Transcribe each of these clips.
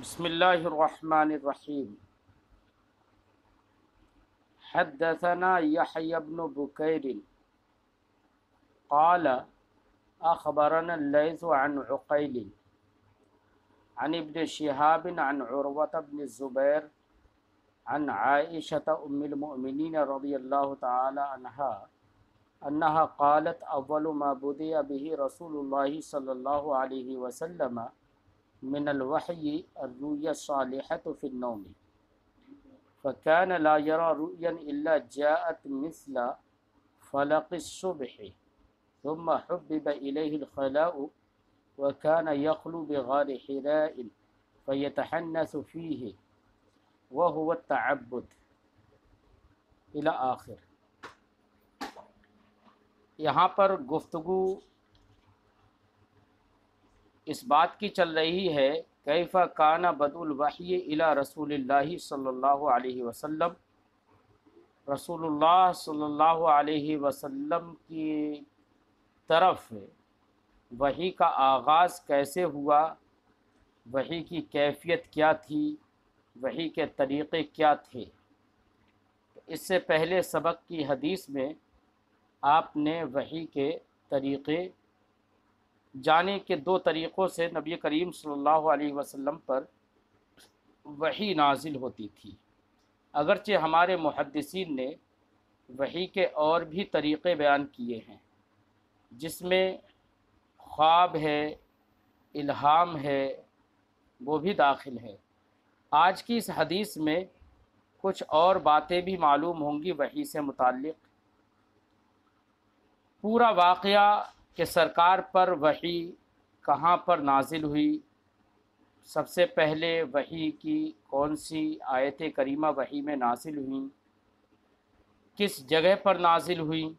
بسم اللہ الرحمن الرحیم۔ حدثنا یحیی بن بکیر قال اخبرنا اللیث عن عقیل عن ابن شہاب عن عروة بن الزبیر عن عائشة ام المؤمنین رضی اللہ تعالی عنہا انہا قالت اول ما بدأ به رسول اللہ صلی اللہ علیہ وسلم من الوحی الرؤیا الصالحة في النوم فكان لا يرى رؤيا إلا جاءت مثل فلق الصبح ثم حبب إليه الخلاء وكان يخلو بغار حراء فيتحنث فيه وهو التعبد إلى آخر۔ یہاں پر گفتگو اس بات کی چل رہی ہے کیف کان بدء الوحی الی رسول اللہ صلی اللہ علیہ وسلم، رسول اللہ صلی اللہ علیہ وسلم کی طرف وحی کا آغاز کیسے ہوا، وحی کی کیفیت کیا تھی، وحی کے طریقے کیا تھے۔ اس سے پہلے سبق کی حدیث میں آپ نے وحی کے طریقے جانے کے دو طریقوں سے نبی کریم صلی اللہ علیہ وسلم پر وحی نازل ہوتی تھی۔ اگرچہ ہمارے محدثین نے وحی کے اور بھی طریقے بیان کیے ہیں، جس میں خواب ہے، الہام ہے، وہ بھی داخل ہے۔ آج کی اس حدیث میں کچھ اور باتیں بھی معلوم ہوں گی وحی سے متعلق۔ پورا واقعہ کہ سرکار پر وحی کہاں پر نازل ہوئی، سب سے پہلے وحی کی کون سی آیت کریمہ وحی میں نازل ہوئیں، کس جگہ پر نازل ہوئیں،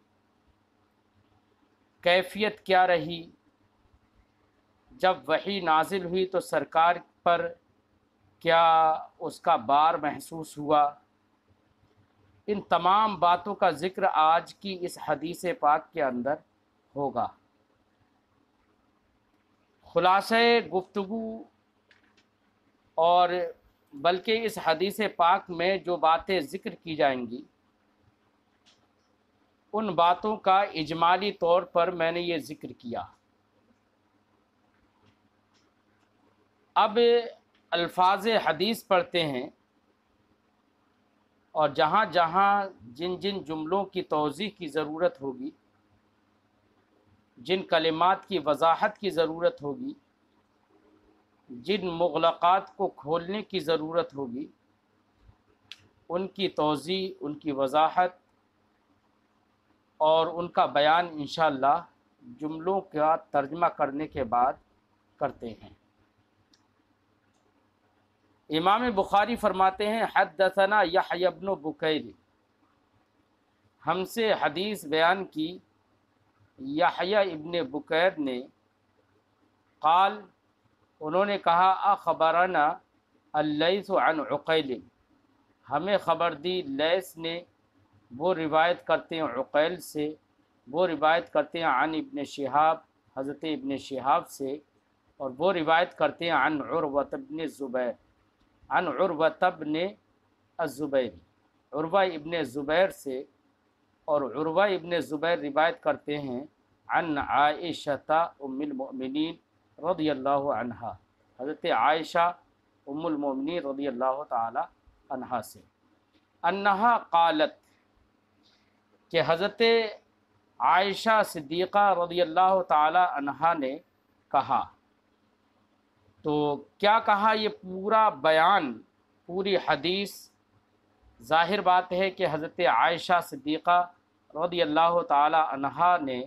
کیفیت کیا رہی، جب وحی نازل ہوئی تو سرکار پر کیا اس کا بار محسوس ہوا، ان تمام باتوں کا ذکر آج کی اس حدیث پاک کے اندر ہوگا۔ خلاصہ گفتگو اور بلکہ اس حدیث پاک میں جو باتیں ذکر کی جائیں گی ان باتوں کا اجمالی طور پر میں نے یہ ذکر کیا۔ اب الفاظ حدیث پڑھتے ہیں اور جہاں جہاں جن جن جملوں کی توضیح کی ضرورت ہوگی، جن کلمات کی وضاحت کی ضرورت ہوگی، جن مغلقات کو کھولنے کی ضرورت ہوگی، ان کی توضیح، ان کی وضاحت اور ان کا بیان انشاءاللہ جملوں کا ترجمہ کرنے کے بعد کرتے ہیں۔ امام بخاری فرماتے ہیں حدثنا یحیی بن بکیر، ہم سے حدیث بیان کی یحییٰ ابن بکیر نے، قال انہوں نے کہا اخبرنا اللیث عن عقیل، ہمیں خبر دی لیث نے، وہ روایت کرتے ہیں عقیل سے، وہ روایت کرتے ہیں عن ابن شہاب، حضرت ابن شہاب سے، اور وہ روایت کرتے ہیں عن عروۃ بن الزبیر، عن عروۃ بن الزبیر، عروہ ابن زبیر سے، اور عروہ ابن زبیر روایت کرتے ہیں عن عائشہ ام المؤمنین رضی اللہ عنہا، حضرت عائشہ ام المؤمنین رضی اللہ تعالی عنہا سے، انہا قالت، کہ حضرت عائشہ صدیقہ رضی اللہ تعالی عنہا نے کہا۔ تو کیا کہا، یہ پورا بیان، پوری حدیث، ظاہر بات ہے کہ حضرت عائشہ صدیقہ رضی اللہ تعالی عنہا نے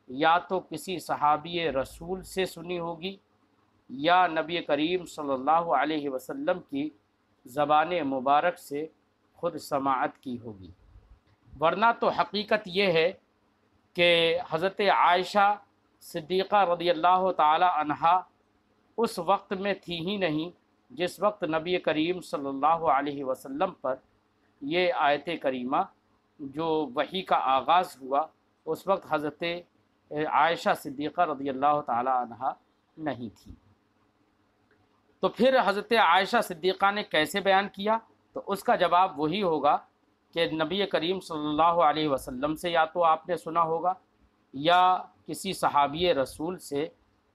یا تو کسی صحابی رسول سے سنی ہوگی یا نبی کریم صلی اللہ علیہ وسلم کی زبان مبارک سے خود سماعت کی ہوگی، ورنہ تو حقیقت یہ ہے کہ حضرت عائشہ صدیقہ رضی اللہ تعالی عنہا اس وقت میں تھی ہی نہیں جس وقت نبی کریم صلی اللہ علیہ وسلم پر یہ آیت کریمہ جو وحی کا آغاز ہوا، اس وقت حضرت عائشہ صدیقہ رضی اللہ تعالی عنہا نہیں تھی۔ تو پھر حضرت عائشہ صدیقہ نے کیسے بیان کیا؟ تو اس کا جواب وہی ہوگا کہ نبی کریم صلی اللہ علیہ وسلم سے یا تو آپ نے سنا ہوگا یا کسی صحابی رسول سے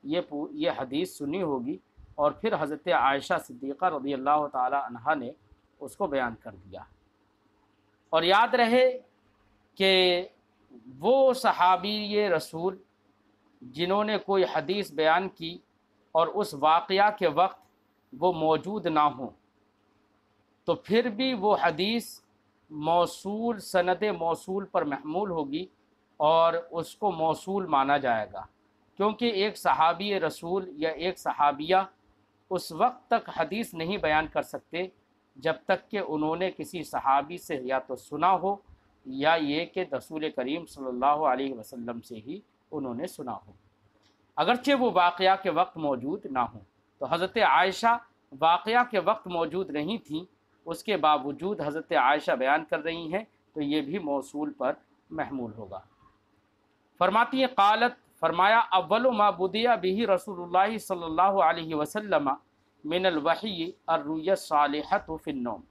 یہ حدیث سنی ہوگی، اور پھر حضرت عائشہ صدیقہ رضی اللہ تعالی عنہا نے اس کو بیان کر دیا۔ اور یاد رہے کہ وہ صحابی رسول جنہوں نے کوئی حدیث بیان کی اور اس واقعہ کے وقت وہ موجود نہ ہوں، تو پھر بھی وہ حدیث موصول، سند موصول پر محمول ہوگی اور اس کو موصول مانا جائے گا، کیونکہ ایک صحابی رسول یا ایک صحابیہ اس وقت تک حدیث نہیں بیان کر سکتے جب تک کہ انہوں نے کسی صحابی سے یا تو سنا ہو یا یہ کہ رسول کریم صلی اللہ علیہ وسلم سے ہی انہوں نے سنا ہو، اگرچہ وہ واقعہ کے وقت موجود نہ ہوں۔ تو حضرت عائشہ واقعہ کے وقت موجود نہیں تھیں، اس کے باوجود حضرت عائشہ بیان کر رہی ہیں، تو یہ بھی موصول پر محمول ہوگا۔ فرماتی ہیں قالت، فرمایا اول ما بدیا به رسول اللہ صلی اللہ علیہ وسلم من الوحی الرؤیا الصالحۃ فی النوم۔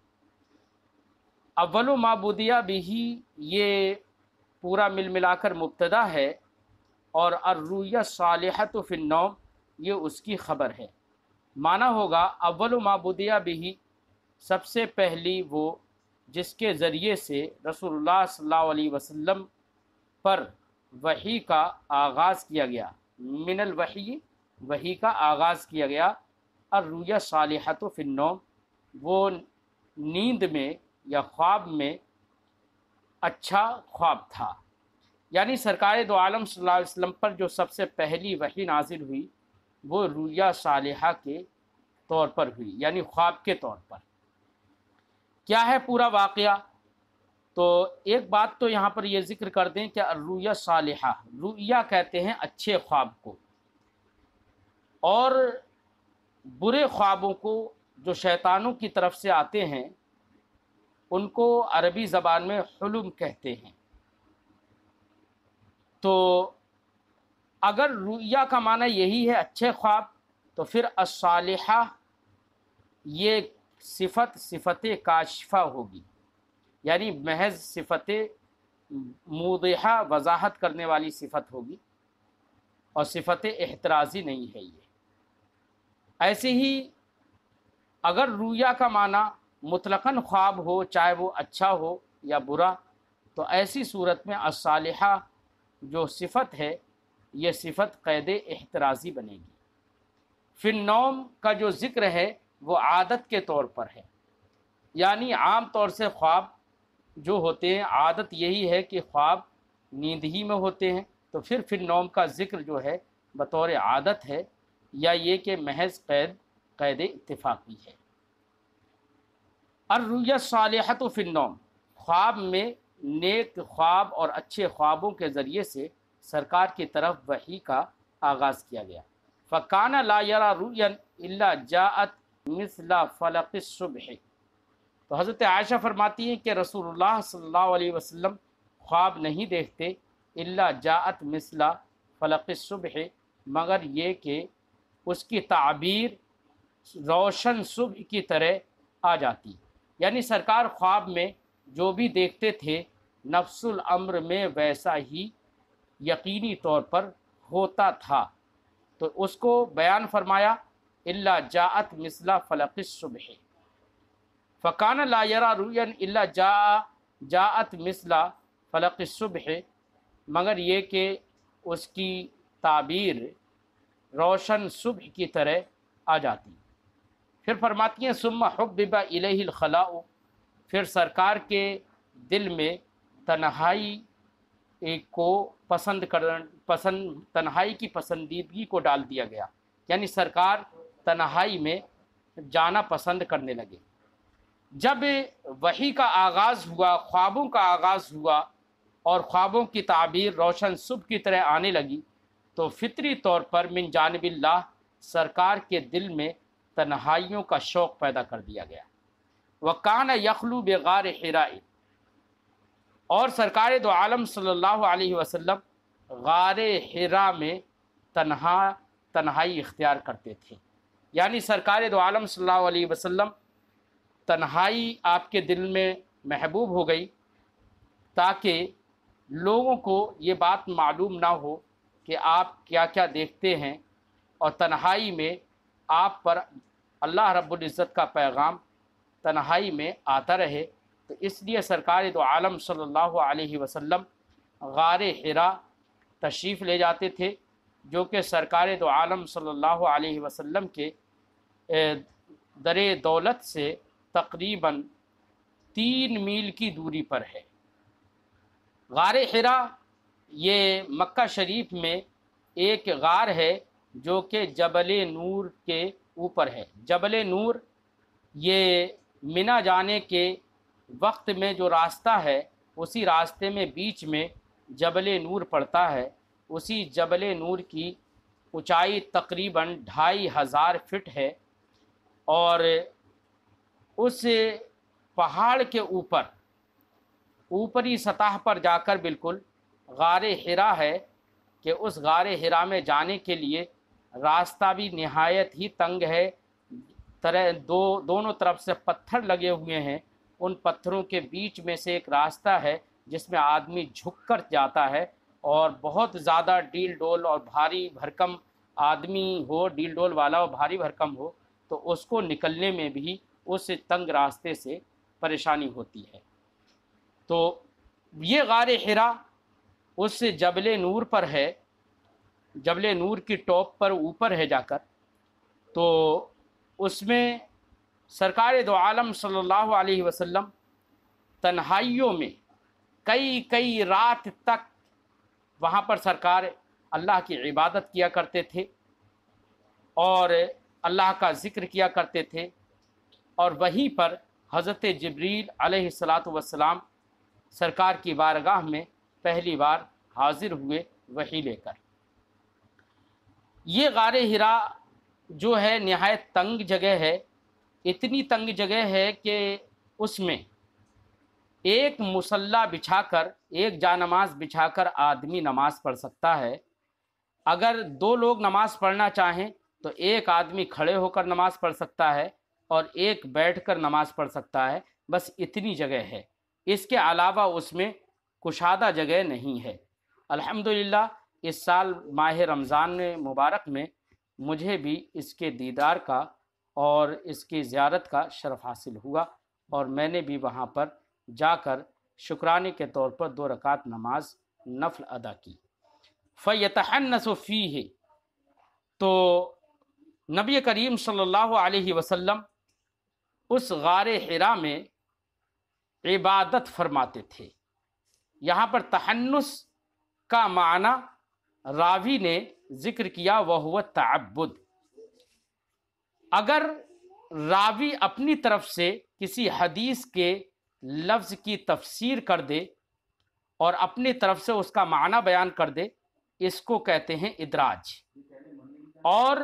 اول ما بدیا به یہ پورا ملا کر مبتدا ہے، اور الرؤیا الصالحۃ فی النوم یہ اس کی خبر ہے۔ معنی ہوگا اول ما بدیا به، سب سے پہلی وہ جس کے ذریعے سے رسول اللہ صلی اللہ علیہ وسلم پر وحی کا آغاز کیا گیا، من الوحی، وحی کا آغاز کیا گیا، الرؤیا الصالحۃ فی النوم، وہ نیند میں یا خواب میں اچھا خواب تھا۔ یعنی سرکار دو عالم صلی اللہ علیہ وسلم پر جو سب سے پہلی وحی نازل ہوئی وہ رؤیا صالحہ کے طور پر ہوئی، یعنی خواب کے طور پر۔ کیا ہے پورا واقعہ؟ تو ایک بات تو یہاں پر یہ ذکر کر دیں کہ الرؤیا صالحہ، رؤیا کہتے ہیں اچھے خواب کو، اور برے خوابوں کو جو شیطانوں کی طرف سے آتے ہیں ان کو عربی زبان میں حلم کہتے ہیں۔ تو اگر رؤیا کا معنی یہی ہے اچھے خواب، تو پھر الصالحہ یہ صفت کاشفہ ہوگی، یعنی محض صفت موضحہ، وضاحت کرنے والی صفت ہوگی، اور صفت احترازی نہیں ہے یہ۔ ایسے ہی اگر رؤیا کا معنی مطلقاً خواب ہو، چاہے وہ اچھا ہو یا برا، تو ایسی صورت میں الصالحہ جو صفت ہے یہ صفت قید احترازی بنے گی۔ فی النوم کا جو ذکر ہے وہ عادت کے طور پر ہے، یعنی عام طور سے خواب جو ہوتے ہیں عادت یہی ہے کہ خواب نیند ہی میں ہوتے ہیں، تو پھر فی النوم کا ذکر جو ہے بطور عادت ہے، یا یہ کہ محض قید اتفاقی ہے۔ الرؤیا الصالحۃ فی النوم، خواب میں نیک خواب اور اچھے خوابوں کے ذریعے سے سرکار کی طرف وحی کا آغاز کیا گیا۔ فَكَانَ لَا يَرَى رُؤْيًا إِلَّا جَاءَتْ مِثْلَ فَلَقِ الصُّبْحِ۔ تو حضرت عائشہ فرماتی ہیں کہ رسول اللہ صلی اللہ علیہ وسلم خواب نہیں دیکھتے الا جاءت مثل فلق الصبح، مگر یہ کہ اس کی تعبیر روشن صبح کی طرح آ جاتی، یعنی سرکار خواب میں جو بھی دیکھتے تھے نفس الامر میں ویسا ہی یقینی طور پر ہوتا تھا، تو اس کو بیان فرمایا الا جاءت مثل فلق الصبح، فکان لا یرا رؤیا الا جاءت مثل فلق الصبح، مگر یہ کہ اس کی تعبیر روشن صبح کی طرح آ جاتی۔ پھر فرماتی ہیں ثم حبب الیہ الخلاء، پھر سرکار کے دل میں تنہائی کو تنہائی کی پسندیدگی کو ڈال دیا گیا، یعنی سرکار تنہائی میں جانا پسند کرنے لگے۔ جب وحی کا آغاز ہوا، خوابوں کا آغاز ہوا اور خوابوں کی تعبیر روشن صبح کی طرح آنے لگی، تو فطری طور پر من جانب اللہ سرکار کے دل میں تنہائیوں کا شوق پیدا کر دیا گیا۔ وَكَانَ يَخْلُو بِغَارِ حِرَاءٍ، اور سرکار دو عالم صلی اللہ علیہ وسلم غار حرا میں تنہائی اختیار کرتے تھے۔ یعنی سرکار دو عالم صلی اللہ علیہ وسلم تنہائی آپ کے دل میں محبوب ہو گئی تاکہ لوگوں کو یہ بات معلوم نہ ہو کہ آپ کیا کیا دیکھتے ہیں، اور تنہائی میں آپ پر اللہ رب العزت کا پیغام تنہائی میں آتا رہے۔ تو اس لیے سرکار دو عالم صلی اللہ علیہ وسلم غار حرا تشریف لے جاتے تھے، جو کہ سرکار دو عالم صلی اللہ علیہ وسلم کے در دولت سے تقریباً 3 میل کی دوری پر ہے۔ غار حرا یہ مکہ شریف میں ایک غار ہے جو کہ جبل نور کے اوپر ہے۔ جبل نور یہ منی جانے کے وقت میں جو راستہ ہے، اسی راستے میں بیچ میں جبل نور پڑتا ہے۔ اسی جبل نور کی اونچائی تقریباً 2500 فٹ ہے، اور اس پہاڑ کے اوپری سطح پر جا کر بالکل غار حرا ہے کہ اس غار حرا میں جانے کے لیے راستہ بھی نہایت ہی تنگ ہے۔ دونوں طرف سے پتھر لگے ہوئے ہیں، ان پتھروں کے بیچ میں سے ایک راستہ ہے جس میں آدمی جھک کر جاتا ہے، اور بہت زیادہ ڈیل ڈول اور بھاری بھرکم آدمی ہو، ڈیل ڈول والا اور بھاری بھرکم ہو تو اس کو نکلنے میں بھی اس تنگ راستے سے پریشانی ہوتی ہے۔ تو یہ غار حرا اس جبل نور پر ہے، جبل نور کی ٹاپ پر اوپر ہے جا کر۔ تو اس میں سرکار دو عالم صلی اللہ علیہ وسلم تنہائیوں میں کئی رات تک وہاں پر سرکار اللہ کی عبادت کیا کرتے تھے، اور اللہ کا ذکر کیا کرتے تھے، اور وہیں پر حضرت جبریل علیہ السلام سرکار کی بارگاہ میں پہلی بار حاضر ہوئے وحی لے کر۔ یہ غار حرا جو ہے نہایت تنگ جگہ ہے، اتنی تنگ جگہ ہے کہ اس میں ایک مصلی بچھا کر، ایک جانماز بچھا کر آدمی نماز پڑھ سکتا ہے۔ اگر 2 لوگ نماز پڑھنا چاہیں تو ایک آدمی کھڑے ہو کر نماز پڑھ سکتا ہے اور ایک بیٹھ کر نماز پڑھ سکتا ہے، بس اتنی جگہ ہے۔ اس کے علاوہ اس میں کشادہ جگہ نہیں ہے۔ الحمدللہ اس سال ماہ رمضان مبارک میں مجھے بھی اس کے دیدار کا اور اس کی زیارت کا شرف حاصل ہوا، اور میں نے بھی وہاں پر جا کر شکرانے کے طور پر 2 رکعت نماز نفل ادا کی۔ فَيَتَحَنَّسُ فِيهِ، تو نبی کریم صلی اللہ علیہ وسلم اس غار حرا میں عبادت فرماتے تھے۔ یہاں پر تحنس کا معنی راوی نے ذکر کیا، وہو تعبد۔ اگر راوی اپنی طرف سے کسی حدیث کے لفظ کی تفسیر کر دے اور اپنی طرف سے اس کا معنی بیان کر دے، اس کو کہتے ہیں ادراج، اور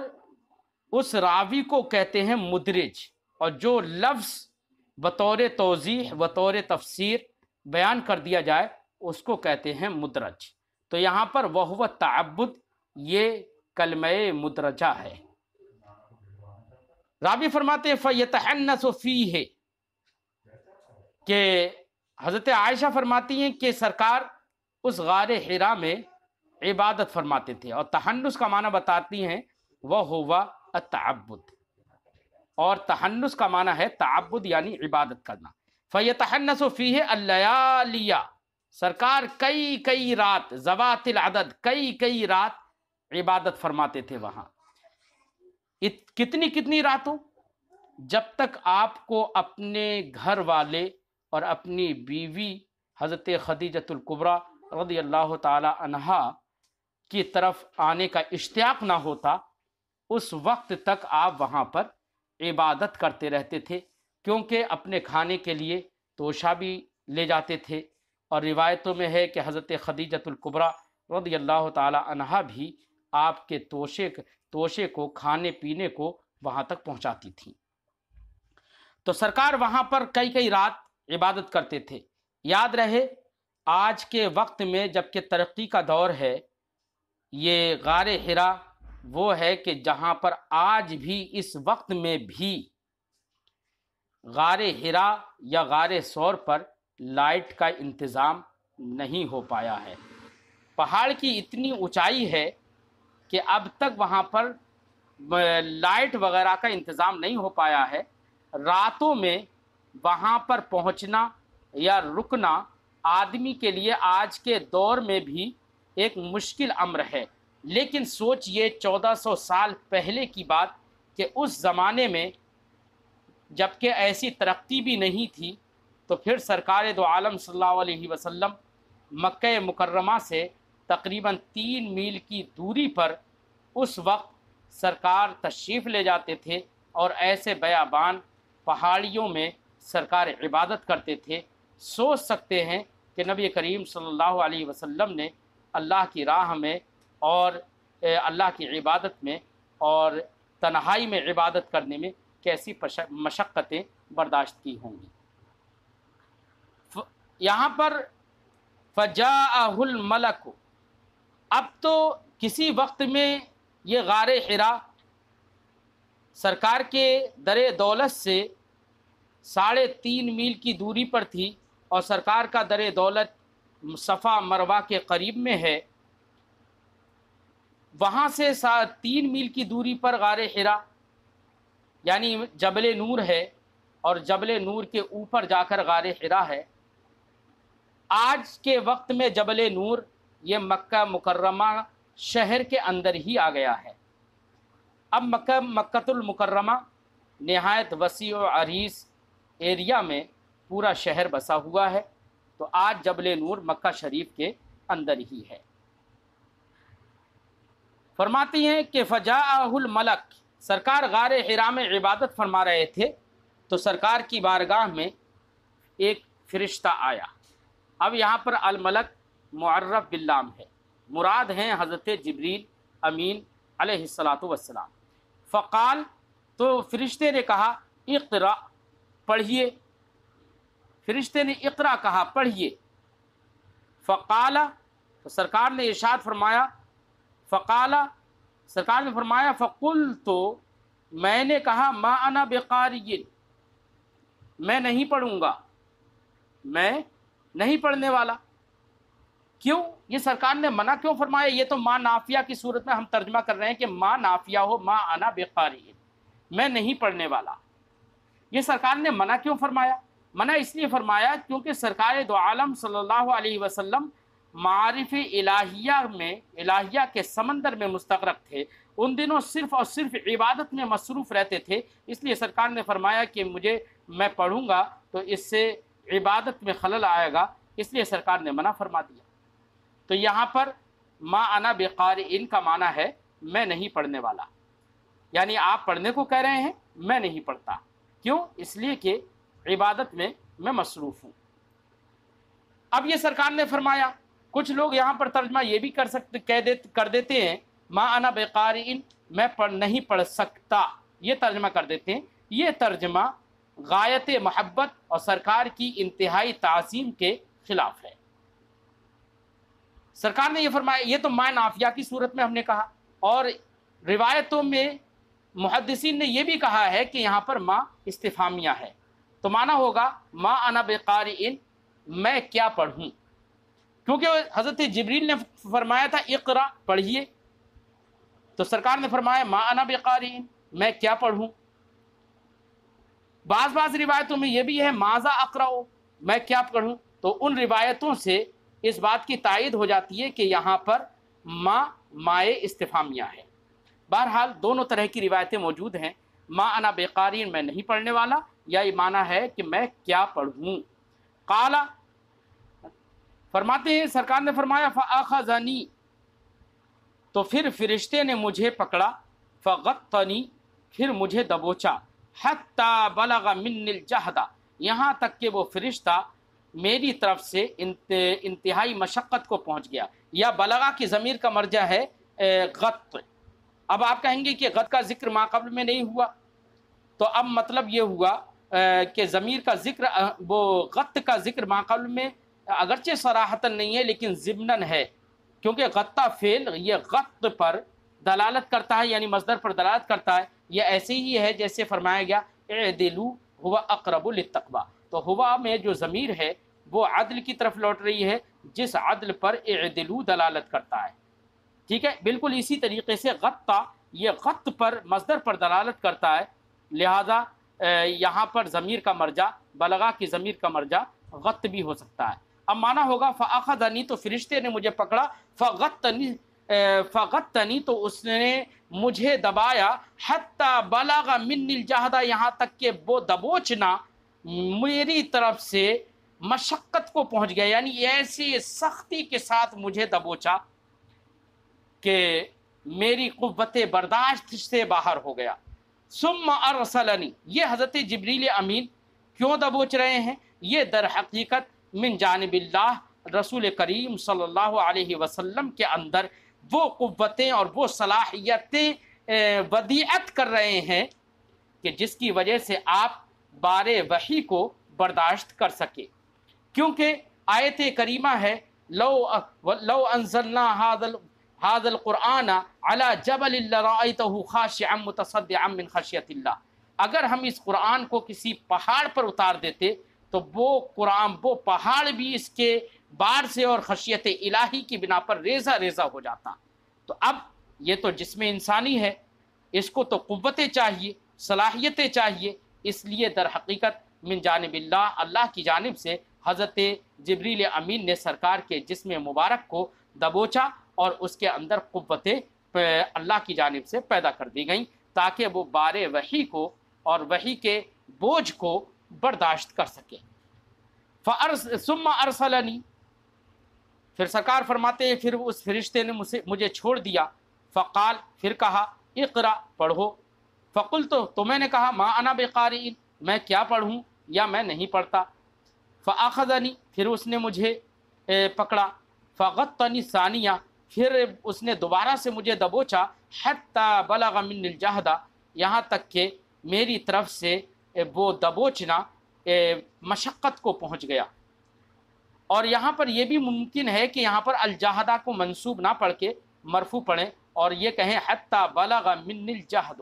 اس راوی کو کہتے ہیں مدرج، اور جو لفظ بطور توضیح بطور تفسیر بیان کر دیا جائے اس کو کہتے ہیں مدرج۔ تو یہاں پر وہو تعبد یہ کلمہ مدرجہ ہے۔ راوی فرماتے ہیں فَيَتَحَنَّسُ فِيهِ، کہ حضرت عائشہ فرماتی ہیں کہ سرکار اس غار حرا میں عبادت فرماتے تھے، اور تحنس کا معنی بتاتی ہیں وَهُوَ التعبد، اور تحنس کا معنی ہے تعبد یعنی عبادت کرنا۔ فَيَتَحَنَّسُ فِيهِ اللَّيَالِيَ، سرکار کئی رات ذوات العدد کئی رات عبادت فرماتے تھے وہاں۔ کتنی راتوں؟ جب تک آپ کو اپنے گھر والے اور اپنی بیوی حضرت خدیجۃ الکبریٰ رضی اللہ تعالی عنہا کی طرف آنے کا اشتیاق نہ ہوتا، اس وقت تک آپ وہاں پر عبادت کرتے رہتے تھے، کیونکہ اپنے کھانے کے لیے توشہ بھی لے جاتے تھے، اور روایتوں میں ہے کہ حضرت خدیجۃ الکبریٰ رضی اللہ تعالی عنہا بھی آپ کے توشے کو، کھانے پینے کو وہاں تک پہنچاتی تھیں۔ تو سرکار وہاں پر کئی رات عبادت کرتے تھے۔ یاد رہے آج کے وقت میں جب کہ ترقی کا دور ہے، یہ غار حرا وہ ہے کہ جہاں پر آج بھی اس وقت میں بھی غار حرا یا غار ثور پر لائٹ کا انتظام نہیں ہو پایا ہے۔ پہاڑ کی اتنی اونچائی ہے کہ اب تک وہاں پر لائٹ وغیرہ کا انتظام نہیں ہو پایا ہے۔ راتوں میں وہاں پر پہنچنا یا رکنا آدمی کے لیے آج کے دور میں بھی ایک مشکل امر ہے، لیکن سوچئے 1400 سال پہلے کی بات کہ اس زمانے میں جب کہ ایسی ترقی بھی نہیں تھی، تو پھر سرکار دو عالم صلی اللہ علیہ وسلم مکہ مکرمہ سے تقریباً 3 میل کی دوری پر اس وقت سرکار تشریف لے جاتے تھے اور ایسے بیابان پہاڑیوں میں سرکار عبادت کرتے تھے۔ سوچ سکتے ہیں کہ نبی کریم صلی اللہ علیہ وسلم نے اللہ کی راہ میں اور اللہ کی عبادت میں اور تنہائی میں عبادت کرنے میں کیسی مشقتیں برداشت کی ہوں گی۔ یہاں پر فجاءہ الملک، اب تو کسی وقت میں یہ غار حرا سرکار کے در دولت سے 3.5 میل کی دوری پر تھی، اور سرکار کا در دولت صفا مروہ کے قریب میں ہے۔ وہاں سے 3 میل کی دوری پر غار حرا یعنی جبل نور ہے، اور جبل نور کے اوپر جا کر غار حرا ہے۔ آج کے وقت میں جبل نور یہ مکہ مکرمہ شہر کے اندر ہی آ گیا ہے۔ اب مکہ المکرمہ نہایت وسیع و عریض ایریا میں پورا شہر بسا ہوا ہے، تو آج جبل نور مکہ شریف کے اندر ہی ہے۔ فرماتی ہیں کہ فجاءہ الملک، سرکار غار حرا میں عبادت فرما رہے تھے تو سرکار کی بارگاہ میں ایک فرشتہ آیا۔ اب یہاں پر الملک معرف باللام ہے، مراد ہیں حضرت جبریل امین علیہ السلام۔ فقال، تو فرشتے نے کہا اقرا، پڑھیے۔ فرشتے نے اقرا کہا، پڑھیے۔ فقال، تو سرکار نے ارشاد فرمایا، فقال، سرکار نے فرمایا فقلت، میں نے کہا ما انا بقاری، میں نہیں پڑھوں گا، میں نہیں پڑھنے والا۔ کیوں؟ یہ سرکار نے منع کیوں فرمایا؟ یہ تو ما نافیہ کی صورت میں ہم ترجمہ کر رہے ہیں کہ ما نافیہ ہو، ما انا بقاری، میں نہیں پڑھنے والا۔ یہ سرکار نے منع کیوں فرمایا؟ منع اس لیے فرمایا کیونکہ سرکار دو عالم صلی اللہ علیہ وسلم معارف الہیہ کے سمندر میں مستغرق تھے، ان دنوں صرف اور صرف عبادت میں مصروف رہتے تھے، اس لیے سرکار نے فرمایا کہ میں پڑھوں گا تو اس سے عبادت میں خلل آئے گا، اس لیے سرکار نے منع فرما دیا۔ تو یہاں پر ما انا بقارئ کا معنی ہے میں نہیں پڑھنے والا، یعنی آپ پڑھنے کو کہہ رہے ہیں، میں نہیں پڑھتا۔ کیوں؟ اس لیے کہ عبادت میں مصروف ہوں۔ اب یہ سرکار نے فرمایا، کچھ لوگ یہاں پر ترجمہ یہ بھی کر دیتے ہیں ما انا بقارئ، میں نہیں پڑھ سکتا، یہ ترجمہ کر دیتے ہیں۔ یہ ترجمہ غایت محبت اور سرکار کی انتہائی تعظیم کے خلاف ہے۔ سرکار نے یہ فرمایا، یہ تو ما نافیہ کی صورت میں ہم نے کہا، اور روایتوں میں محدثین نے یہ بھی کہا ہے کہ یہاں پر ما استفہامیہ ہے، تو معنی ہوگا ما انا بقارئ، میں کیا پڑھوں، کیونکہ حضرت جبریل نے فرمایا تھا اقرا، پڑھیے، تو سرکار نے فرمایا ما انا بقارئ، میں کیا پڑھوں۔ بعض روایتوں میں یہ بھی ہے ماذا اقرأ، میں کیا پڑھوں، تو ان روایتوں سے اس بات کی تائید ہو جاتی ہے کہ یہاں پر مائے استفہامیہ ہے۔ بہرحال دونوں طرح کی روایتیں موجود ہیں، ما انا بقارئ، میں نہیں پڑھنے والا، یا یہ معنی ہے کہ میں کیا پڑھوں۔ قال، فرماتے ہیں سرکار نے فرمایا فاخذنی، تو پھر فرشتے نے مجھے پکڑا، فغطنی، پھر مجھے دبوچا، حتی بلغ من الجہد، یہاں تک کہ وہ فرشتہ میری طرف سے انتہائی مشقت کو پہنچ گیا۔ یا بلغہ کی ضمیر کا مرجع ہے غط۔ اب آپ کہیں گے کہ غط کا ذکر ما قبل میں نہیں ہوا، تو اب مطلب یہ ہوا کہ ضمیر کا ذکر، وہ غط کا ذکر ما قبل میں اگرچہ صراحتاً نہیں ہے لیکن ضمناً ہے، کیونکہ غطہ فعل یہ غط پر دلالت کرتا ہے یعنی مصدر پر دلالت کرتا ہے، یہ ایسے ہی ہے جیسے فرمایا گیا اعدلوا هو اقرب للتقوی، تو ہوا میں جو ضمیر ہے وہ عدل کی طرف لوٹ رہی ہے، جس عدل پر اعدلوا دلالت کرتا ہے، ٹھیک ہے۔ بالکل اسی طریقے سے غطا، یہ غط پر مصدر پر دلالت کرتا ہے، لہذا یہاں پر ضمیر کا مرجع، بلغا کی ضمیر کا مرجع غط بھی ہو سکتا ہے۔ اب مانا ہوگا فاخذنی، تو فرشتے نے مجھے پکڑا، فغطنی تو اس نے مجھے دبایا، حتی بلغ منی الجہد، یہاں تک کہ وہ دبوچنا میری طرف سے مشقت کو پہنچ گیا، یعنی ایسی سختی کے ساتھ مجھے دبوچا کہ میری قوت برداشت سے باہر ہو گیا۔ ثم ارسلنی، یہ حضرت جبریل امین کیوں دبوچ رہے ہیں؟ یہ در حقیقت من جانب اللہ، رسول کریم صلی اللہ علیہ وسلم کے اندر وہ قوتیں اور وہ صلاحیتیں ودیعت کر رہے ہیں کہ جس کی وجہ سے آپ بار وحی کو برداشت کر سکے، کیونکہ آیت کریمہ ہے لو انزلنا هذا القرآن على جبل لرأيته خاشعا متصدعا من خشیۃ اللہ، اگر ہم اس قرآن کو کسی پہاڑ پر اتار دیتے تو وہ قرآن، وہ پہاڑ بھی اس کے بار سے اور خشیت الہی کی بنا پر ریزہ ریزہ ہو جاتا۔ تو اب یہ تو جسم انسانی ہے، اس کو تو قوتیں چاہیے، صلاحیتیں چاہیے، اس لیے در حقیقت من جانب اللہ، اللہ کی جانب سے حضرت جبریل امین نے سرکار کے جسم مبارک کو دبوچا اور اس کے اندر قوتیں اللہ کی جانب سے پیدا کر دی گئیں تاکہ وہ بار وحی کو اور وحی کے بوجھ کو برداشت کر سکے۔ ثم ارسلنی، پھر سرکار فرماتے ہیں پھر اس فرشتے نے مجھے چھوڑ دیا، فقال، پھر کہا اقرا، پڑھو، فقلت، تو میں نے کہا ما انا بقارئ، میں کیا پڑھوں یا میں نہیں پڑھتا، فاخذنی، پھر اس نے مجھے پکڑا، فغطنی ثانیہ، پھر اس نے دوبارہ سے مجھے دبوچا، حتی بلغ من الجہد، یہاں تک کہ میری طرف سے وہ دبوچنا مشقت کو پہنچ گیا۔ اور یہاں پر یہ بھی ممکن ہے کہ یہاں پر الجہدہ کو منصوب نہ پڑھ کے مرفوع پڑھیں اور یہ کہیں حتی بلغ من الجہد،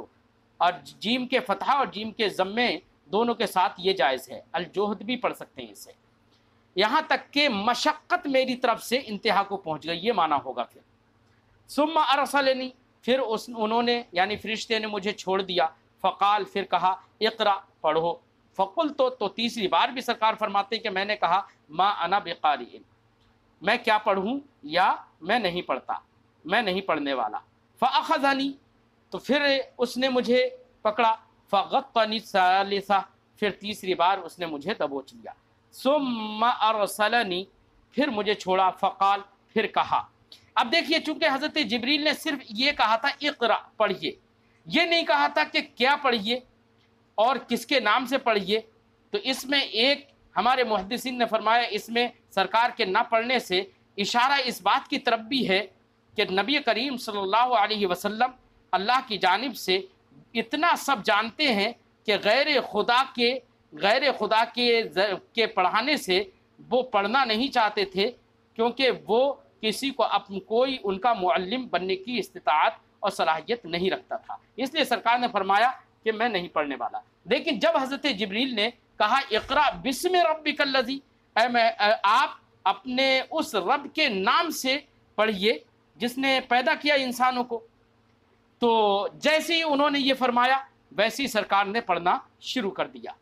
اور جیم کے فتحہ اور جیم کے ضمے دونوں کے ساتھ یہ جائز ہے، الجہد بھی پڑھ سکتے ہیں اسے، یہاں تک کہ مشقت میری طرف سے انتہا کو پہنچ گئی، یہ معنی ہوگا۔ پھر ثم ارسلنی، پھر انہوں نے یعنی فرشتے نے مجھے چھوڑ دیا، فقال، پھر کہا اقرا، پڑھو، فقلت، تو تیسری بار بھی سرکار فرماتے کہ میں نے کہا ما انا بقارئ، میں کیا پڑھوں یا میں نہیں پڑھتا، میں نہیں پڑھنے والا، فاخذنی، تو پھر اس نے مجھے پکڑا، فغطنی ثالثہ، پھر تیسری بار اس نے مجھے دبوچ لیا، ثم ارسلنی، پھر مجھے چھوڑا، فقال، پھر کہا۔ اب دیکھیے چونکہ حضرت جبریل نے صرف یہ کہا تھا اقرا، پڑھیے، یہ نہیں کہا تھا کہ کیا پڑھیے اور کس کے نام سے پڑھیے، تو اس میں ایک ہمارے محدثین نے فرمایا اس میں سرکار کے نہ پڑھنے سے اشارہ اس بات کی طرف بھی ہے کہ نبی کریم صلی اللہ علیہ وسلم اللہ کی جانب سے اتنا سب جانتے ہیں کہ غیر خدا کے پڑھانے سے وہ پڑھنا نہیں چاہتے تھے، کیونکہ وہ کسی کو کوئی ان کا معلم بننے کی استطاعت اور صلاحیت نہیں رکھتا تھا، اس لیے سرکار نے فرمایا کہ میں نہیں پڑھنے والا۔ لیکن جب حضرت جبریل نے کہا اقرا بسم ربک الذی، آپ اپنے اس رب کے نام سے پڑھیے جس نے پیدا کیا انسانوں کو، تو جیسے ہی انہوں نے یہ فرمایا ویسے ہی سرکار نے پڑھنا شروع کر دیا۔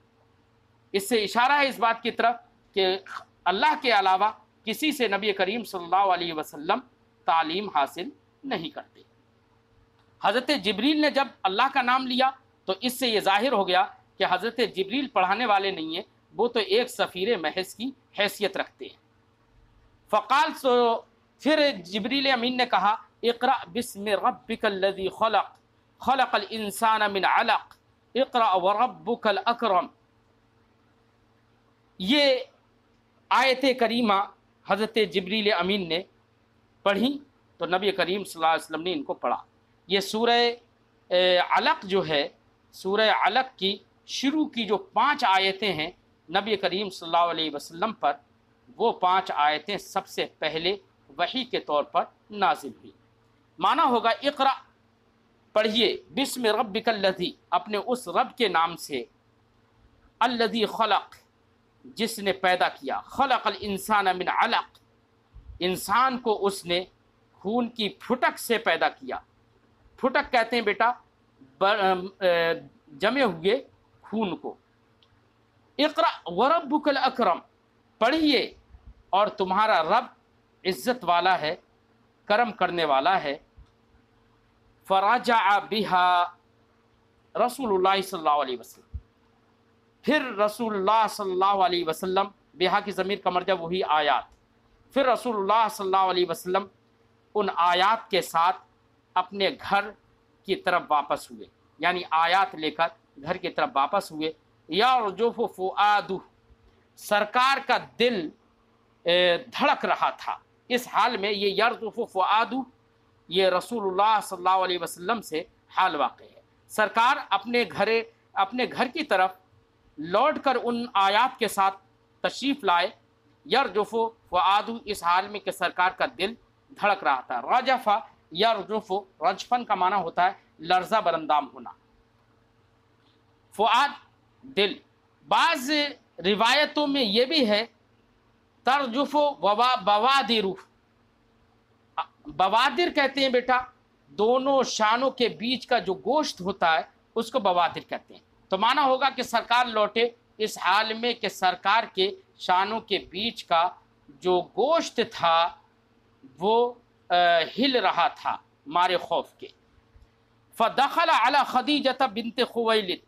اس سے اشارہ ہے اس بات کی طرف کہ اللہ کے علاوہ کسی سے نبی کریم صلی اللہ علیہ وسلم تعلیم حاصل نہیں کرتے۔ حضرت جبریل نے جب اللہ کا نام لیا تو اس سے یہ ظاہر ہو گیا کہ حضرت جبریل پڑھانے والے نہیں ہیں، وہ تو ایک سفیر محض کی حیثیت رکھتے ہیں۔ فقال، پھر جبریل امین نے کہا اقرأ بسم ربک الذی خلق، خلق الانسان من علق، اقرأ وربک الاکرم۔ یہ آیت کریمہ حضرت جبریل امین نے پڑھی تو نبی کریم صلی اللہ علیہ وسلم نے ان کو پڑھا۔ یہ سورہ علق جو ہے، سورہ علق کی شروع کی جو 5 آیتیں ہیں نبی کریم صلی اللہ علیہ وسلم پر، وہ 5 آیتیں سب سے پہلے وحی کے طور پر نازل ہوئی۔ معنی ہوگا اقرا، پڑھیے بسم ربک الذی، اپنے اس رب کے نام سے، الذی خلق، جس نے پیدا کیا، خلق الانسان من علق، انسان کو اس نے خون کی پھٹک سے پیدا کیا۔ پھٹک کہتے ہیں بیٹا جمے ہوئے خون کو۔ اقرأ وربک الاکرم، پڑھیے اور تمہارا رب عزت والا ہے، کرم کرنے والا ہے۔ فرجع بہا رسول اللہ صلی اللہ علیہ وسلم، پھر رسول اللہ صلی اللہ علیہ وسلم، بہا کی ضمیر کا مرجع وہی آیات، پھر رسول اللہ صلی اللہ علیہ وسلم ان آیات کے ساتھ اپنے گھر کی طرف واپس ہوئے، یعنی آیات لے کر گھر کی طرف واپس ہوئے۔ یرجف فؤادہ، سرکار کا دل دھڑک رہا تھا اس حال میں۔ یہ یرجف فؤادہ یہ رسول اللہ صلی اللہ علیہ وسلم سے حال واقع ہے۔ سرکار اپنے گھر کی طرف لوٹ کر ان آیات کے ساتھ تشریف لائے۔ یرجف فؤادہ اس حال میں کہ سرکار کا دل دھڑک رہا تھا۔ رجف یرجف، رجفن کا معنی ہوتا ہے لرزہ برندام ہونا، فؤاد دل۔ بعض روایتوں میں یہ بھی ہے ترجف بوادر، بوادر کہتے ہیں بیٹا دونوں شانوں کے بیچ کا جو گوشت ہوتا ہے اس کو بوادر کہتے ہیں۔ تو معنی ہوگا کہ سرکار لوٹے اس حال میں کہ سرکار کے شانوں کے بیچ کا جو گوشت تھا وہ ہل رہا تھا مارے خوف کے۔ فدخل علی خدیجہ بنت خویلد،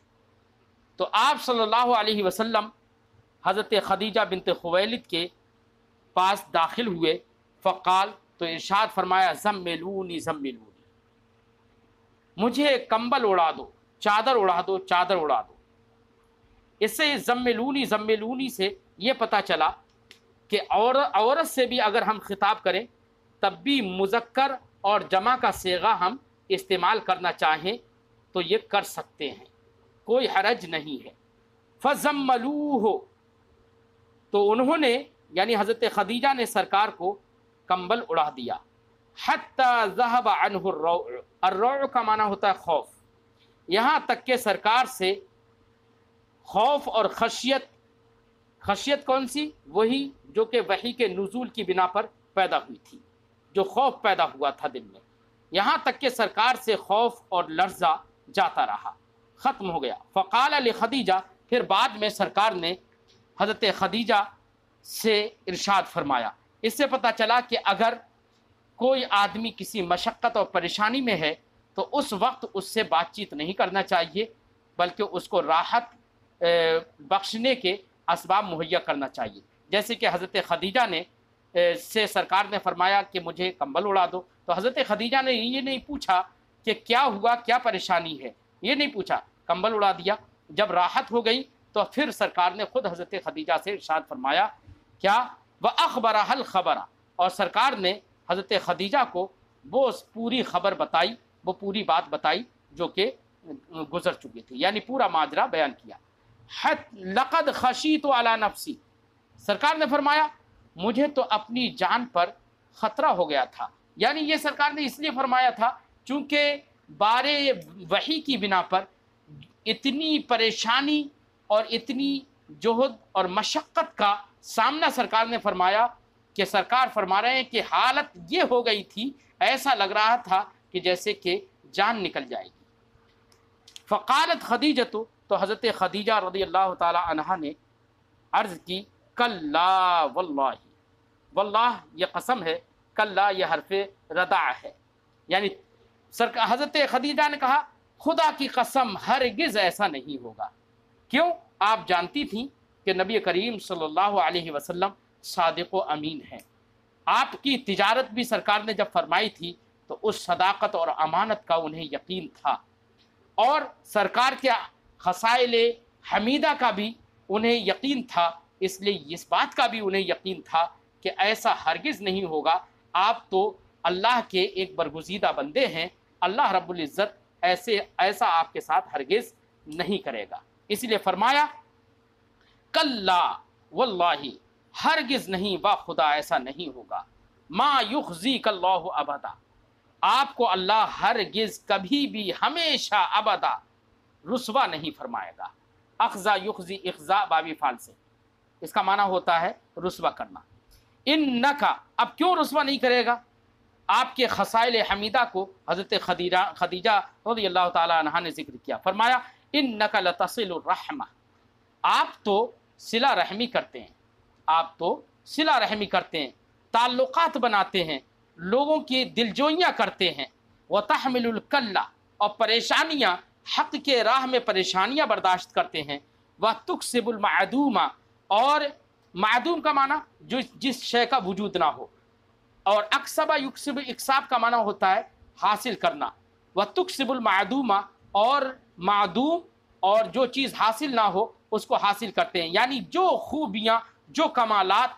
تو آپ صلی اللہ علیہ وسلم حضرت خدیجہ بنت خویلد کے پاس داخل ہوئے۔ فقال، تو ارشاد فرمایا زملونی زملونی، مجھے کمبل اڑا دو، چادر اڑا دو، چادر اڑا دو۔ اس سے زملونی زملونی سے یہ پتہ چلا کہ عورت سے بھی اگر ہم خطاب کریں تب بھی مذکر اور جمع کا صیغہ ہم استعمال کرنا چاہیں تو یہ کر سکتے ہیں، کوئی حرج نہیں ہے۔ فزملوہ، تو انہوں نے یعنی حضرت خدیجہ نے سرکار کو کمبل اڑا دیا۔ حتی ذہب عنہ الروع، الروع کا معنی ہوتا ہے خوف، یہاں تک کہ سرکار سے خوف اور خشیت، خشیت کون سی؟ وہی جو کہ وحی کے نزول کی بنا پر پیدا ہوئی تھی، جو خوف پیدا ہوا تھا دل میں، یہاں تک کہ سرکار سے خوف اور لرزہ جاتا رہا، ختم ہو گیا۔ فقال لخدیجہ، پھر بعد میں سرکار نے حضرت خدیجہ سے ارشاد فرمایا۔ اس سے پتہ چلا کہ اگر کوئی آدمی کسی مشقت اور پریشانی میں ہے تو اس وقت اس سے بات چیت نہیں کرنا چاہیے، بلکہ اس کو راحت بخشنے کے اسباب مہیا کرنا چاہیے۔ جیسے کہ حضرت خدیجہ نے سے سرکار نے فرمایا کہ مجھے کمبل اڑا دو، تو حضرت خدیجہ نے یہ نہیں پوچھا کہ کیا ہوا، کیا پریشانی ہے، یہ نہیں پوچھا، کمبل اڑا دیا۔ جب راحت ہو گئی تو پھر سرکار نے خود حضرت خدیجہ سے ارشاد فرمایا کیا، وَأَخْبَرَهَا الْخَبَرَ، اور سرکار نے حضرت خدیجہ کو وہ پوری خبر بتائی، وہ پوری بات بتائی جو کہ گزر چکی تھی، یعنی پورا ماجرا بیان کیا۔ لَقَدْ خَشِيتُ عَلَى نَفْسِي، سرکار نے فرمایا مجھے تو اپنی جان پر خطرہ ہو گیا تھا، یعنی یہ سرکار نے اس لیے فرمایا تھا چونکہ بارے وحی کی بنا پر اتنی پریشانی اور اتنی جہد اور مشقت کا سامنا سرکار نے فرمایا کہ سرکار فرما رہے ہیں کہ حالت یہ ہو گئی تھی، ایسا لگ رہا تھا کہ جیسے کہ جان نکل جائے گی۔ فقالت خدیجہ، تو حضرت خدیجہ رضی اللہ تعالی عنہا نے عرض کی کلا واللہ، واللہ یہ قسم ہے، کلا یہ حرف ردع ہے، یعنی حضرت خدیجہ نے کہا خدا کی قسم ہرگز ایسا نہیں ہوگا۔ کیوں؟ آپ جانتی تھیں کہ نبی کریم صلی اللہ علیہ وسلم صادق و امین ہیں۔ آپ کی تجارت بھی سرکار نے جب فرمائی تھی تو اس صداقت اور امانت کا انہیں یقین تھا، اور سرکار کے خصائل حمیدہ کا بھی انہیں یقین تھا، اس لیے اس بات کا بھی انہیں یقین تھا کہ ایسا ہرگز نہیں ہوگا، آپ تو اللہ کے ایک برگزیدہ بندے ہیں، اللہ رب العزت ایسا آپ کے ساتھ ہرگز نہیں کرے گا۔ اس لیے فرمایا کلا واللہ، ہرگز نہیں، وا خدا ایسا نہیں ہوگا، ما یخزیک اللہ ابدا، آپ کو اللہ ہرگز کبھی بھی ہمیشہ ابدا رسوا نہیں فرمائے گا۔ اخزا یخزی اخزا بابی فعل سے، اس کا معنی ہوتا ہے رسوا کرنا۔ انکا، اب کیوں رسوا نہیں کرے گا؟ آپ کے خصائل حمیدہ کو حضرت خدیجہ رضی اللہ تعالی عنہا نے ذکر کیا، فرمایا انکا لتصل الرحمہ، آپ تو صلہ رحمی کرتے ہیں، آپ تو صلہ رحمی کرتے ہیں، تعلقات بناتے ہیں، لوگوں کی دلجوئیاں کرتے ہیں، وتحمل الکلہ، اور پریشانیاں، حق کے راہ میں پریشانیاں برداشت کرتے ہیں، وتکسب المعدومہ، اور معدوم کا معنی جس شے کا وجود نہ ہو، اور اکسبہ یکسب اکساب کا معنی ہوتا ہے حاصل کرنا، وتکسب المعدومہ، اور معدوم اور جو چیز حاصل نہ ہو اس کو حاصل کرتے ہیں، یعنی جو خوبیاں، جو کمالات